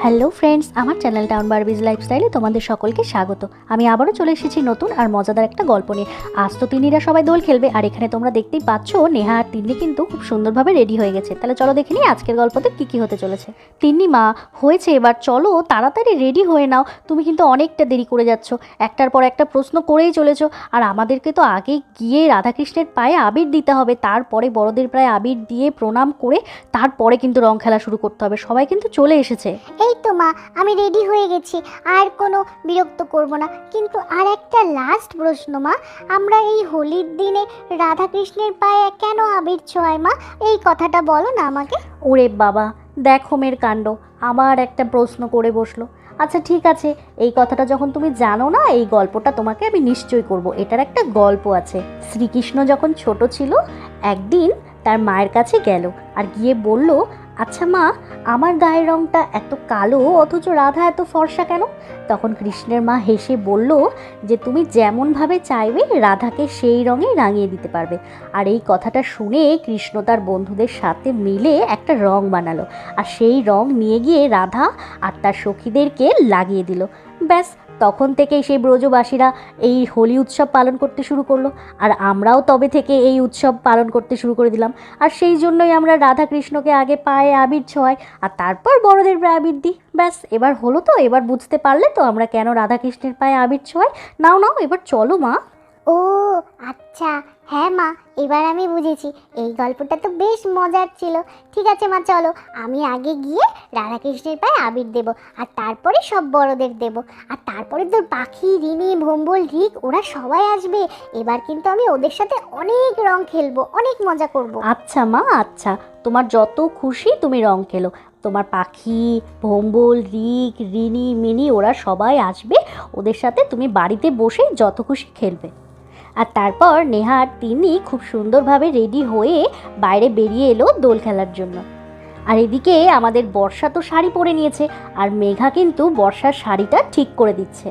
Hello friends, আমার channel town Barbies লাইফস্টাইলে তোমাদের সকলকে স্বাগত। আমি আবারও চলে এসেছি নতুন আর মজাদার একটা গল্প নিয়ে। আজ তো তিন্নিরা সবাই দোল খেলবে, আর এখানে তোমরা দেখতেই পাচ্ছ নেহা আর তিন্নি কিন্তু খুব সুন্দরভাবে রেডি হয়ে গেছে। তাহলে চলো দেখে নিই আজকের গল্পতে কী কী হতে চলেছে। তিন্নি মা হয়েছে, এবার চলো তাড়াতাড়ি রেডি হয়ে নাও, তুমি কিন্তু অনেকটা দেরি করে যাচ্ছ, একটার পর একটা প্রশ্ন করেই চলেছো। আর আমাদেরকে তো আগে গিয়ে রাধাকৃষ্ণের পায়ে আবির দিতে হবে, তারপরে বড়দের প্রায় আবির দিয়ে প্রণাম করে তারপরে কিন্তু রং খেলা শুরু করতে হবে। সবাই কিন্তু চলে এসেছে। এই তো মা, আমি রেডি হয়ে গেছি, আর কোনো বিরক্ত করব না। কিন্তু আর একটা লাস্ট প্রশ্ন মা, আমরা এই হোলির দিনে রাধা কৃষ্ণের পায়ে কেন আবির ছোঁয়াই মা? এই কথাটা বলো না আমাকে। ওরে বাবা, দেখো মেয়ের কাণ্ড, আবার একটা প্রশ্ন করে বসলো। আচ্ছা ঠিক আছে, এই কথাটা যখন তুমি জানো না, এই গল্পটা তোমাকে আমি নিশ্চয়ই করব। এটার একটা গল্প আছে। শ্রীকৃষ্ণ যখন ছোট ছিল, একদিন তার মায়ের কাছে গেল আর গিয়ে বলল, আচ্ছা মা, আমার গায়ের রঙটা এত কালো অথচ রাধা এত ফর্সা কেন? তখন কৃষ্ণের মা হেসে বলল যে তুমি যেমনভাবে চাইবে রাধাকে সেই রঙে রাঙিয়ে দিতে পারবে। আর এই কথাটা শুনে কৃষ্ণ তার বন্ধুদের সাথে মিলে একটা রং বানালো, আর সেই রং নিয়ে গিয়ে রাধা আর তার সখীদেরকে লাগিয়ে দিল। ব্যাস, তখন থেকেই সেই ব্রজবাসীরা এই হোলি উৎসব পালন করতে শুরু করলো, আর আমরাও তবে থেকে এই উৎসব পালন করতে শুরু করে দিলাম। আর সেই জন্যই আমরা রাধা কৃষ্ণকে আগে পায়ে আবির ছোঁয়াই, আর তারপর বড়দের পায়ে আবির দিই। ব্যাস, এবার হলো তো, এবার বুঝতে পারলে তো আমরা কেন রাধা কৃষ্ণের পায়ে আবির ছোঁয়াই। নাও নাও, এবার চলো মা। ও আচ্ছা, হ্যাঁ মা, এবার আমি বুঝেছি। এই গল্পটা তো বেশ মজার ছিল। ঠিক আছে মা, চলো আমি আগে গিয়ে রাধাকৃষ্ণের পায়ে আবির দেব, আর তারপরে সব বড়দের দেব। আর তারপরে তোর পাখি, রিনি, ভম্বল, রিক ওরা সবাই আসবে। এবার কিন্তু আমি ওদের সাথে অনেক রং খেলবো, অনেক মজা করব। আচ্ছা মা, আচ্ছা, তোমার যত খুশি তুমি রং খেলো। তোমার পাখি, ভম্বল, রিক, রিনি, মিনি ওরা সবাই আসবে, ওদের সাথে তুমি বাড়িতে বসে যত খুশি খেলবে। আর তারপর নেহা আর তিন্নি খুব সুন্দরভাবে রেডি হয়ে বাইরে বেরিয়ে এলো দোল খেলার জন্য। আর এদিকে আমাদের বর্ষা তো শাড়ি পরে নিয়েছে, আর মেঘা কিন্তু বর্ষার শাড়িটা ঠিক করে দিচ্ছে।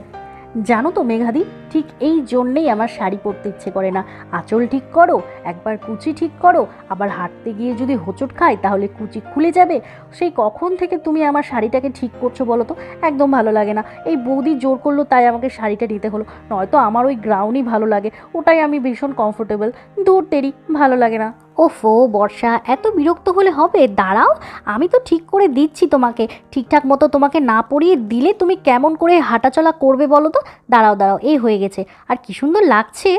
জানো তো মেঘাদি, ঠিক এই জন্যেই আমার শাড়ি পরতে ইচ্ছে করে না। আঁচল ঠিক করো, একবার কুচি ঠিক করো, আবার হাঁটতে গিয়ে যদি হোঁচট খাই তাহলে কুচি খুলে যাবে। সেই কখন থেকে তুমি আমার শাড়িটাকে ঠিক করছো বলো তো? একদম ভালো লাগে না। এই বৌদি জোর করলো তাই আমাকে শাড়িটা নিতে হলো, নয়তো আমার ওই গ্রাউনই ভালো লাগে, ওটাই আমি ভীষণ কমফোর্টেবল। দূর তেরি, ভালো লাগে না। ওফো বর্ষা, এত বিরক্ত হলে হবে? দাঁড়াও, আমি তো ঠিক করে দিচ্ছি তোমাকে। ঠিকঠাক মতো তোমাকে না পরিয়ে দিলে তুমি কেমন করে হাঁটাচলা করবে বলো তো? দাঁড়াও দাঁড়াও, এই হয়ে গেছে। আর কি সুন্দর লাগছে।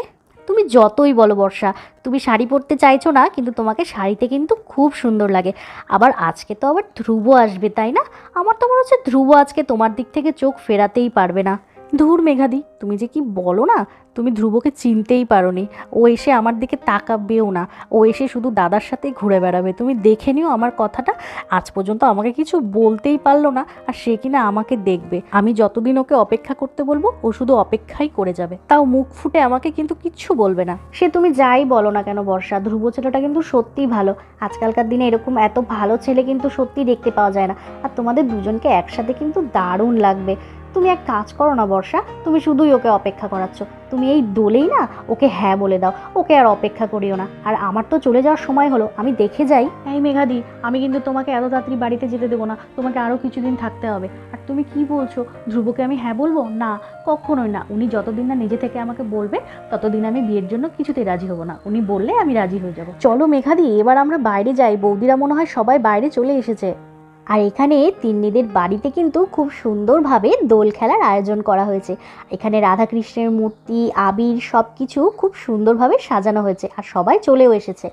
তুমি যতই বলো বর্ষা, তুমি শাড়ি পরতে চাইছো না, কিন্তু তোমাকে শাড়িতে কিন্তু খুব সুন্দর লাগে। আবার আজকে তো আবার ধ্রুব আসবে, তাই না? আমার তো মনে হচ্ছে ধ্রুব আজকে তোমার দিক থেকে চোখ ফেরাতেই পারবে না। ধুর মেঘাদি, তুমি যে কি বলো না, তুমি ধ্রুবকে চিনতেই পারোনি। ও এসে আমার দিকে তাকাবেও না, ও এসে শুধু দাদার সাথেই ঘুরে বেড়াবে। তুমি দেখে নিও আমার কথাটা। আজ পর্যন্ত আমাকে কিছু বলতেই পারলো না, আর সে কিনা আমাকে দেখবে। আমি যতদিন ওকে অপেক্ষা করতে বলবো ও শুধু অপেক্ষাই করে যাবে, তাও মুখ ফুটে আমাকে কিন্তু কিচ্ছু বলবে না। সে তুমি যাই বলো না কেন বর্ষা, ধ্রুব ছেলেটা কিন্তু সত্যিই ভালো। আজকালকার দিনে এরকম এত ভালো ছেলে কিন্তু সত্যি দেখতে পাওয়া যায় না। আর তোমাদের দুজনকে একসাথে কিন্তু দারুণ লাগবে। তুমি এক কাজ করো না বর্ষা, তুমি শুধুই ওকে অপেক্ষা করাচ্ছ। তুমি এই দোলেই না ওকে হ্যাঁ বলে দাও, ওকে আর অপেক্ষা করিও না। আর আমার তো চলে যাওয়ার সময় হলো, আমি দেখে যাই। এই মেঘাদি, আমি কিন্তু তোমাকে এত তাড়াতাড়ি বাড়িতে যেতে দেবো না, তোমাকে আরও কিছুদিন থাকতে হবে। আর তুমি কি বলছো, ধ্রুবকে আমি হ্যাঁ বলবো? না, কখনোই না। উনি যতদিন না নিজে থেকে আমাকে বলবে ততদিন আমি বিয়ের জন্য কিছুতেই রাজি হব না। উনি বললে আমি রাজি হয়ে যাব। চলো মেঘাদি, এবার আমরা বাইরে যাই। বৌদিরা মনে হয় সবাই বাইরে চলে এসেছে। আর এখানে তিন্নিদের বাড়িতে কিন্তু খুব সুন্দরভাবে দোল খেলার আয়োজন করা হয়েছে। এখানে রাধাকৃষ্ণের মূর্তি, আবির সব কিছু খুব সুন্দরভাবে সাজানো হয়েছে, আর সবাই চলেও এসেছে।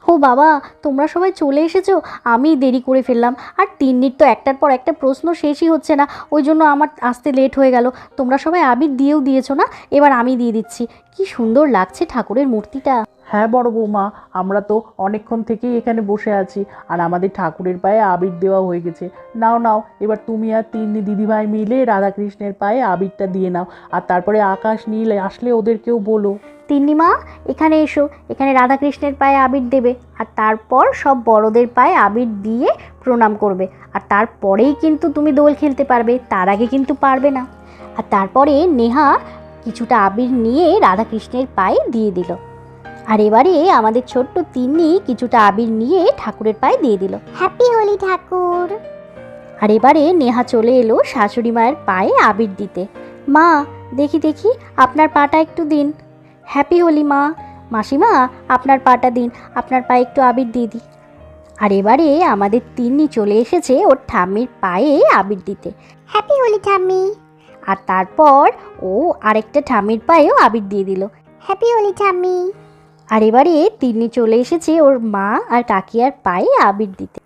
ও বাবা, তোমরা সবাই চলে এসেছো, আমি দেরি করে ফেললাম। আর তিন্নির তো একটার পর একটা প্রশ্ন শেষই হচ্ছে না, ওই জন্য আমার আসতে লেট হয়ে গেল। তোমরা সবাই আবির দিয়েও দিয়েছো না, এবার আমি দিয়ে দিচ্ছি। কি সুন্দর লাগছে ঠাকুরের মূর্তিটা। হ্যাঁ বড় বৌমা, আমরা তো অনেকক্ষণ থেকেই এখানে বসে আছি, আর আমাদের ঠাকুরের পায়ে আবির দেওয়া হয়ে গেছে। নাও নাও, এবার তুমি আর তিন্নি দিদিভাই মিলে রাধাকৃষ্ণের পায়ে আবিরটা দিয়ে নাও। আর তারপরে আকাশ নীল আসলে ওদেরকেও বলো। তিন্নিমা, এখানে এসো, এখানে রাধাকৃষ্ণের পায়ে আবির দেবে, আর তারপর সব বড়দের পায়ে আবির দিয়ে প্রণাম করবে। আর তারপরেই কিন্তু তুমি দোল খেলতে পারবে, তার আগে কিন্তু পারবে না। আর তারপরে নেহা কিছুটা আবির নিয়ে রাধাকৃষ্ণের পায়ে দিয়ে দিল। আর এবারে আমাদের ছোট্ট তিন্নি কিছুটা আবির নিয়ে ঠাকুরের পায়ে দিয়ে দিল। হ্যাপি হোলি ঠাকুর। আর এবারে নেহা চলে এলো শাশুড়ি মায়ের পায়ে আবির দিতে। মা দেখি দেখি আপনার পাটা একটু দিন। হ্যাপি হোলি মা। মাসিমা আপনার পাটা দিন, আপনার পায়ে একটু আবির দিয়ে দিই। আর এবারে আমাদের তিন্নি চলে এসেছে ওর ঠাম্মির পায়ে আবির দিতে। হ্যাপি হোলি ঠাম্মি। আর তারপর ও আরেকটা ঠাম্মির পায়েও আবির দিয়ে দিল। হ্যাপি হোলি ঠাম্মি। আর এবারে তিন্নি চলে এসেছে ওর মা আর কাকিয়ার পায়ে আবির দিতে।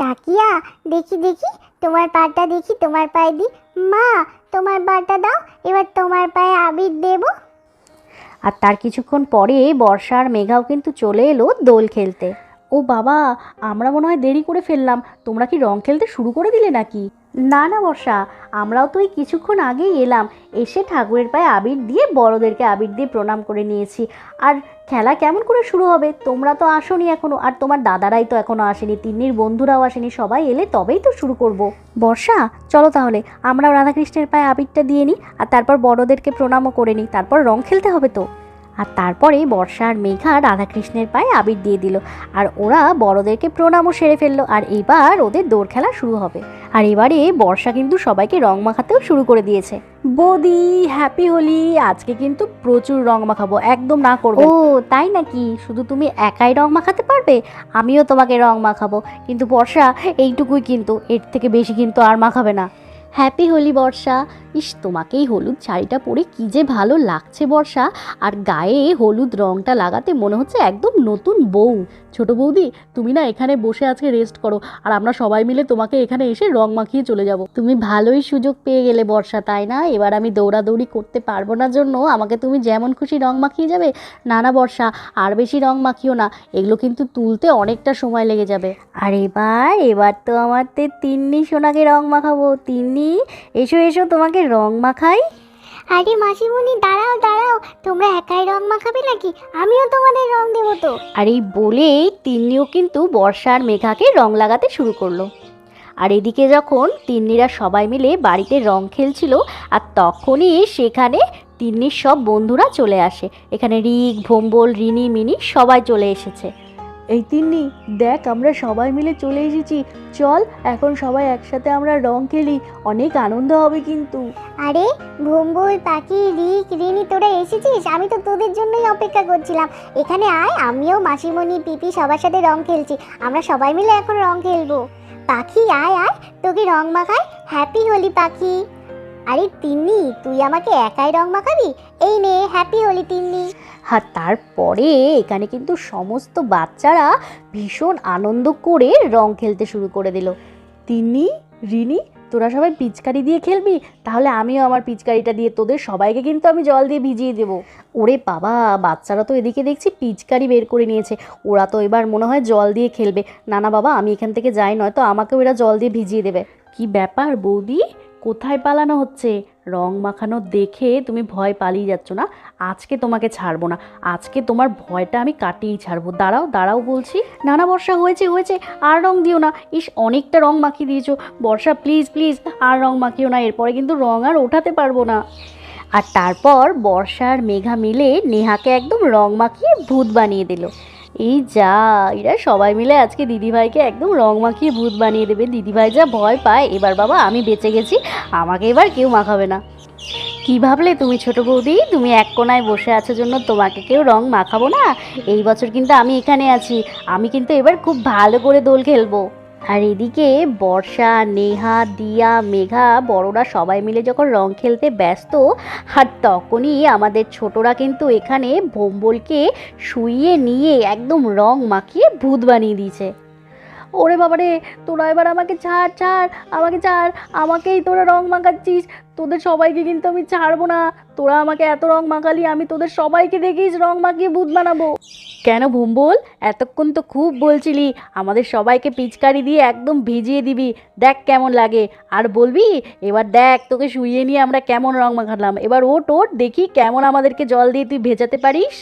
কাকিয়া দেখি দেখি তোমার পাটা দেখি, তোমার পায়ে দি। মা তোমার পাটা দাও, এবার তোমার পায়ে আবির দেবো। আর তার কিছুক্ষণ পরে বর্ষা আর মেঘাও কিন্তু চলে এলো দোল খেলতে। ও বাবা, আমরা মনে হয় দেরি করে ফেললাম, তোমরা কি রং খেলতে শুরু করে দিলে নাকি? না না বর্ষা, আমরাও তো এই কিছুক্ষণ আগেই এলাম, এসে ঠাকুরের পায়ে আবির দিয়ে বড়দেরকে আবির দিয়ে প্রণাম করে নিয়েছি। আর খেলা কেমন করে শুরু হবে? তোমরা তো আসোনি এখনো, আর তোমার দাদারাই তো এখনো আসেনি, তিন্নির বন্ধুরাও আসেনি, সবাই এলে তবেই তো শুরু করব। বর্ষা চলো তাহলে আমরাও রাধাকৃষ্ণের পায়ে আবিরটা দিয়ে নিই, আর তারপর বড়দেরকে প্রণামও করে নিই, তারপর রং খেলতে হবে তো। আর তারপরে বর্ষা আর মেঘা রাধাকৃষ্ণের পায়ে আবির দিয়ে দিল, আর ওরা বড়দেরকে প্রণামও সেরে ফেললো। আর এবার ওদের দৌড় খেলা শুরু হবে। আর এবারে বর্ষা কিন্তু সবাইকে রং মাখাতেও শুরু করে দিয়েছে। বৌদি হ্যাপি হোলি, আজকে কিন্তু প্রচুর রং মাখাবো, একদম না করবো। ও তাই নাকি? শুধু তুমি একাই রং মাখাতে পারবে? আমিও তোমাকে রং মাখাবো, কিন্তু বর্ষা এইটুকুই, কিন্তু এর থেকে বেশি কিন্তু আর মাখাবে না। হ্যাপি হোলি বর্ষা। ইস, তোমাকেই হলুদ শাড়িটা পরে কী যে ভালো লাগছে বর্ষা, আর গায়ে হলুদ রঙটা লাগাতে মনে হচ্ছে একদম নতুন বউ। ছোট বৌদি, তুমি না এখানে বসে আজকে রেস্ট করো, আর আমরা সবাই মিলে তোমাকে এখানে এসে রং মাখিয়ে চলে যাব। তুমি ভালোই সুযোগ পেয়ে গেলে বর্ষা, তাই না? এবার আমি দৌড়াদৌড়ি করতে পারবো না জন্য আমাকে তুমি যেমন খুশি রং মাখিয়ে যাবে। না না বর্ষা, আর বেশি রং মাখিও না, এগুলো কিন্তু তুলতে অনেকটা সময় লেগে যাবে। আর এবার তো আমার তিন্নি সোনাকে রং মাখাবো। তিন্নি এসো এসো, তোমাকে রং মাখাই। আরে মাসিমণি দাঁড়াও দাঁড়াও, তোমরা একাই রং মাখাবে নাকি? আমিও তোমাদের রং দেবো তো। আর এই বলেই তিন্নিও কিন্তু বর্ষা আর মেঘাকে রং লাগাতে শুরু করলো। আর এদিকে যখন তিন্নিরা সবাই মিলে বাড়িতে রং খেলছিল, আর তখনই সেখানে তিন্নির সব বন্ধুরা চলে আসে। এখানে রিক, ভোম্বল, রিনি, মিনি সবাই চলে এসেছে। এই তিন্নি দেখ, আমরা সবাই মিলে চলে এসেছি, চল এখন সবাই একসাথে আমরা রং খেলি, অনেক আনন্দ হবে কিন্তু। আরে ভুম্বুল, পাখি, রিক, রিনি তোরা এসেছিস? আমি তো তোদের জন্যই অপেক্ষা করছিলাম। এখানে আয়, আমিও মাসিমণি, পিপি সবার সাথে রং খেলছি। আমরা সবাই মিলে এখন রং খেলবো। পাখি আয় আয়, তোকে রং মাখাই। হ্যাপি হোলি পাখি। আরে তিন্নি, তুই আমাকে একাই রং মাখাবি? এই নে হ্যাপি হোলি তিন্নি। আর তারপরে এখানে কিন্তু সমস্ত বাচ্চারা ভীষণ আনন্দ করে রং খেলতে শুরু করে দিল। তিন্নি, রিনি, তোরা সবাই পিচকারি দিয়ে খেলবি? তাহলে আমিও আমার পিচকারিটা দিয়ে তোদের সবাইকে কিন্তু আমি জল দিয়ে ভিজিয়ে দেবো। ওরে বাবা, বাচ্চারা তো এদিকে দেখছি পিচকারি বের করে নিয়েছে, ওরা তো এবার মনে হয় জল দিয়ে খেলবে। না না বাবা, আমি এখান থেকে যাই, নয়তো আমাকেও এরা জল দিয়ে ভিজিয়ে দেবে। কি ব্যাপার বৌদি, কোথায় পালানো হচ্ছে? রং মাখানো দেখে তুমি ভয় পালিয়ে যাচ্ছ না? আজকে তোমাকে ছাড়বো না, আজকে তোমার ভয়টা আমি কাটিয়েই ছাড়বো। দাঁড়াও দাঁড়াও বলছি। না না বর্ষা, হয়েছে হয়েছে, আর রং দিও না। ইস, অনেকটা রং মাখিয়ে দিয়েছো বর্ষা, প্লিজ প্লিজ আর রং মাখিও না, এরপরে কিন্তু রং আর ওঠাতে পারবো না। আর তারপর বর্ষা আর মেঘা মিলে নেহাকে একদম রং মাখিয়ে ভূত বানিয়ে দিল। এই যা, এরা সবাই মিলে আজকে দিদিভাইকে একদম রং মাখিয়ে ভূত বানিয়ে দেবে। দিদিভাই যা ভয় পায়, এবার বাবা আমি বেঁচে গেছি, আমাকে এবার কেউ মাখাবে না। কি ভাবলে তুমি ছোট বৌদি? তুমি এক কোনায় বসে আছো জন্য তোমাকে কেউ রং মাখাবো না? এই বছর কিন্তু আমি এখানে আছি, আমি কিন্তু এবার খুব ভালো করে দোল খেলবো। আর এদিকে বর্ষা, নেহা, দিয়া, মেঘা বড়রা সবাই মিলে যখন রং খেলতে ব্যস্ত, আর তখনই আমাদের ছোটরা কিন্তু এখানে ভোম্বলকে শুইয়ে নিয়ে একদম রং মাখিয়ে ভূত বানিয়ে দিয়েছে। ওরে বাবারে, তোরা এবার আমাকে ছাড় ছাড়, আমাকে ছাড়, আমাকেই তোরা রং মাখাচ্ছিস, তোদের সবাইকে কিন্তু আমি ছাড়বো না। তোরা আমাকে এত রং মাখালি, আমি তোদের সবাইকে দেখিস রং মাখিয়ে ভূত বানাবো। কেন ভোম্বল, এতক্ষণ তো খুব বলছিলি আমাদের সবাইকে পিচকারি দিয়ে একদম ভিজিয়ে দিবি, দেখ কেমন লাগে। আর বলবি, এবার দেখ তোকে শুইয়ে নিয়ে আমরা কেমন রং মাখালাম, এবার ওঠ ওঠ দেখি কেমন আমাদেরকে জল দিয়ে তুই ভেজাতে পারিস।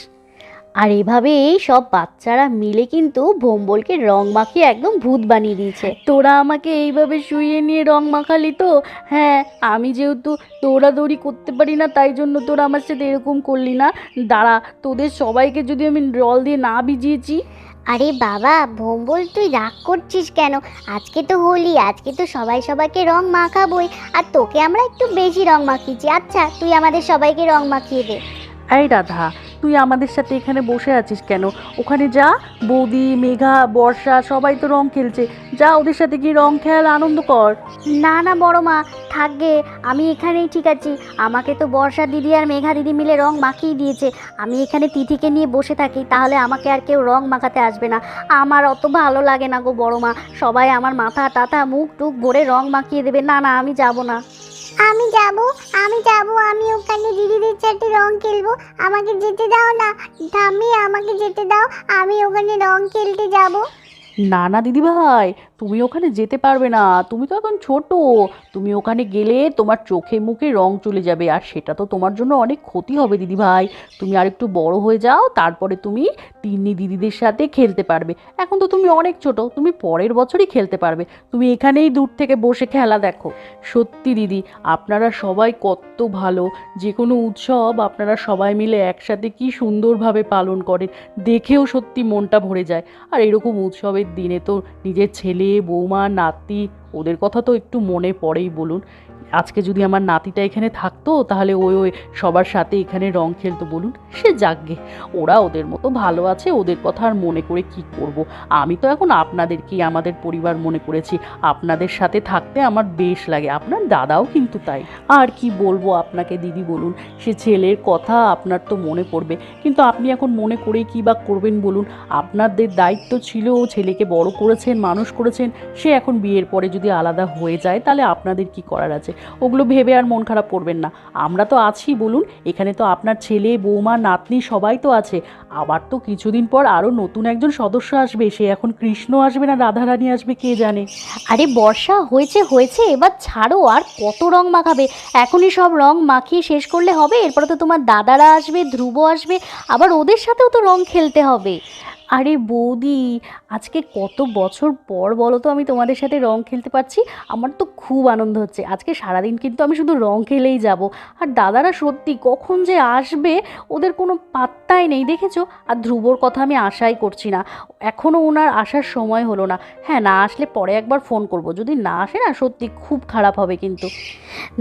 আর এভাবেই সব বাচ্চারা মিলে কিন্তু ভোম্বলকে রং মাখিয়ে একদম ভূত বানিয়ে দিয়েছে। তোরা আমাকে এইভাবে শুইয়ে নিয়ে রং মাখালি তো? হ্যাঁ, আমি যেহেতু দৌড়াদৌড়ি করতে পারি না, তাই জন্য তোরা আমার সাথে এরকম করলি না? দাঁড়া, তোদের সবাইকে যদি আমি জল দিয়ে না ভিজিয়েছি। আরে বাবা ভোম্বল, তুই রাগ করছিস কেন? আজকে তো হোলি, আজকে তো সবাই সবাইকে রং মাখাবই। আর তোকে আমরা একটু বেশি রং মাখিয়েছি। আচ্ছা, তুই আমাদের সবাইকে রং মাখিয়ে দে। এই রাধা, তুই আমাদের সাথে এখানে বসে আছিস কেন? ওখানে যা, বৌদি, মেঘা, বর্ষা সবাই তো রং খেলছে, যা ওদের সাথে গিয়ে রং খেল, আনন্দ কর। না না বড় মা, থাকবে, আমি এখানেই ঠিক আছি। আমাকে তো বর্ষা দিদি আর মেঘা দিদি মিলে রং মাখিয়ে দিয়েছে। আমি এখানে তিথিকে নিয়ে বসে থাকি, তাহলে আমাকে আর কেউ রং মাখাতে আসবে না। আমার অত ভালো লাগে না গো বড় মা, সবাই আমার মাথা টাথা মুখ টুক ভরে রং মাখিয়ে দেবে। না না, আমি যাব না। আমি যাব, আমি যাব, আমি ওখানে দিদিদের সাথে রং খেলবো। আমাকে যেতে দাও না ঠাম্মি, আমাকে যেতে দাও, আমি ওখানে রং খেলতে যাব। না না দিদি ভাই, তুমি ওখানে যেতে পারবে না, তুমি তো এখন ছোট। তুমি ওখানে গেলে তোমার চোখে মুখে রং চলে যাবে, আর সেটা তো তোমার জন্য অনেক ক্ষতি হবে দিদি ভাই। তুমি আর একটু বড় হয়ে যাও, তারপরে তুমি তিন্নি দিদিদের সাথে খেলতে পারবে। এখন তো তুমি অনেক ছোট, তুমি পরের বছরই খেলতে পারবে। তুমি এখানেই দূর থেকে বসে খেলা দেখো। সত্যি দিদি, আপনারা সবাই কত ভালো। যে কোনো উৎসব আপনারা সবাই মিলে একসাথে কি সুন্দরভাবে পালন করেন, দেখেও সত্যি মনটা ভরে যায়। আর এরকম উৎসবের দিনে তো নিজের ছেলে, বৌমা, নাতি, ওদের কথা তো একটু মনে পড়েই বলুন। আজকে যদি আমার নাতিটা এখানে থাকতো, তাহলে ওই ওই সবার সাথে এখানে রং খেলতো বলুন। সে যাকগে, ওরা ওদের মতো ভালো আছে, ওদের কথা আর মনে করে কি করব। আমি তো এখন আপনাদেরকেই আমাদের পরিবার মনে করেছি। আপনাদের সাথে থাকতে আমার বেশ লাগে, আপনার দাদাও কিন্তু তাই। আর কি বলবো আপনাকে দিদি বলুন, সে ছেলের কথা আপনার তো মনে পড়বে, কিন্তু আপনি এখন মনে করেই কী বা করবেন বলুন। আপনাদের দায়িত্ব ছিল, ছেলেকে বড় করেছেন, মানুষ করেছেন, সে এখন বিয়ের পরে যদি আলাদা হয়ে যায় তাহলে আপনাদের কি করার আছে? ওগুলো ভেবে আর মন খারাপ করবেন না। আমরা তো আছি বলুন, এখানে তো আপনার ছেলে, বৌমা, নাতনি সবাই তো আছে। আবার তো কিছুদিন পর আরও নতুন একজন সদস্য আসবে, সে এখন কৃষ্ণ আসবে না রাধারানী আসবে কে জানে। আরে বর্ষা, হয়েছে হয়েছে, এবার ছাড়ো। আর কত রং মাখাবে? এখনই সব রং মাখিয়ে শেষ করলে হবে? এরপরে তো তোমার দাদারা আসবে, ধ্রুব আসবে, আবার ওদের সাথেও তো রং খেলতে হবে। আরে বৌদি, আজকে কত বছর পর বলো তো আমি তোমাদের সাথে রং খেলতে পারছি। আমার তো খুব আনন্দ হচ্ছে। আজকে সারাদিন কিন্তু আমি শুধু রং খেলেই যাব। আর দাদারা সত্যি কখন যে আসবে ওদের কোনো পাত্তাই নেই, দেখেছো? আর ধ্রুবর কথা আমি আশাই করছি না, এখনও ওনার আসার সময় হলো না। হ্যাঁ, না আসলে পরে একবার ফোন করব। যদি না আসে না, সত্যি খুব খারাপ হবে কিন্তু।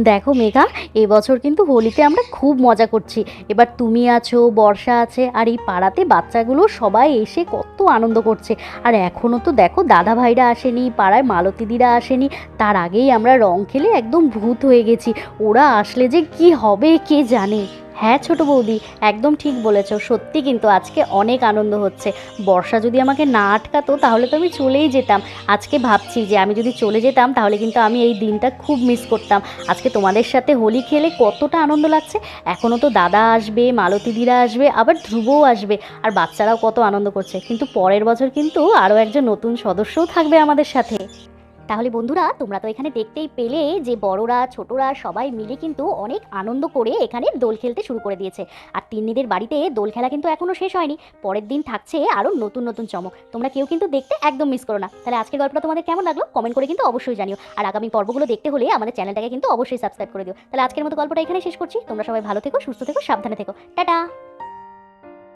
দেখো মেঘা, এবছর কিন্তু হোলিতে আমরা খুব মজা করছি। এবার তুমি আছো, বর্ষা আছে, আর এই পাড়াতে বাচ্চাগুলো সবাই এসে কত আনন্দ করছে। আর এখনও তো দেখো দাদা ভাইরা আসেনি, পাড়ায় মালতীদিরা আসেনি। তার আগেই আমরা রং খেলে একদম ভূত হয়ে গেছি। ওরা আসলে যে কি হবে কে জানে। হ্যাঁ ছোট বৌদি, একদম ঠিক বলেছো। সত্যি কিন্তু আজকে অনেক আনন্দ হচ্ছে। বর্ষা যদি আমাকে না আটকাতো তাহলে তো আমি চলেই যেতাম। আজকে ভাবছি যে আমি যদি চলে যেতাম তাহলে কিন্তু আমি এই দিনটা খুব মিস করতাম। আজকে তোমাদের সাথে হোলি খেলে কতটা আনন্দ লাগছে। এখনও তো দাদা আসবে, মালতীদিরা আসবে, আবার ধ্রুবও আসবে, আর বাচ্চারাও কত আনন্দ করছে। কিন্তু পরের বছর কিন্তু আরও একজন নতুন সদস্যও থাকবে আমাদের সাথে। তাহলে বন্ধুরা, তোমরা তো এখানে দেখতেই পেলে যে বড়রা ছোটরা সবাই মিলে কিন্তু অনেক আনন্দ করে এখানে দোল খেলতে শুরু করে দিয়েছে। আর তিন্নিদের বাড়িতে দোল খেলা কিন্তু এখনও শেষ হয়নি, পরের দিন থাকছে আরও নতুন নতুন চমক। তোমরা কেউ কিন্তু দেখতে একদম মিস করো না। তাহলে আজকের গল্পটা তোমাদের কেমন লাগলো কমেন্ট করে কিন্তু অবশ্যই জানিও। আর আগামী পর্বগুলো দেখতে হলে আমাদের চ্যানেলটাকে কিন্তু অবশ্যই সাবস্ক্রাইব করে দিও। তাহলে আজকের মতো গল্পটা এখানে শেষ করছি। তোমরা সবাই ভালো থেকো, সুস্থ থেকো, সাবধানে থেকো। টাটা।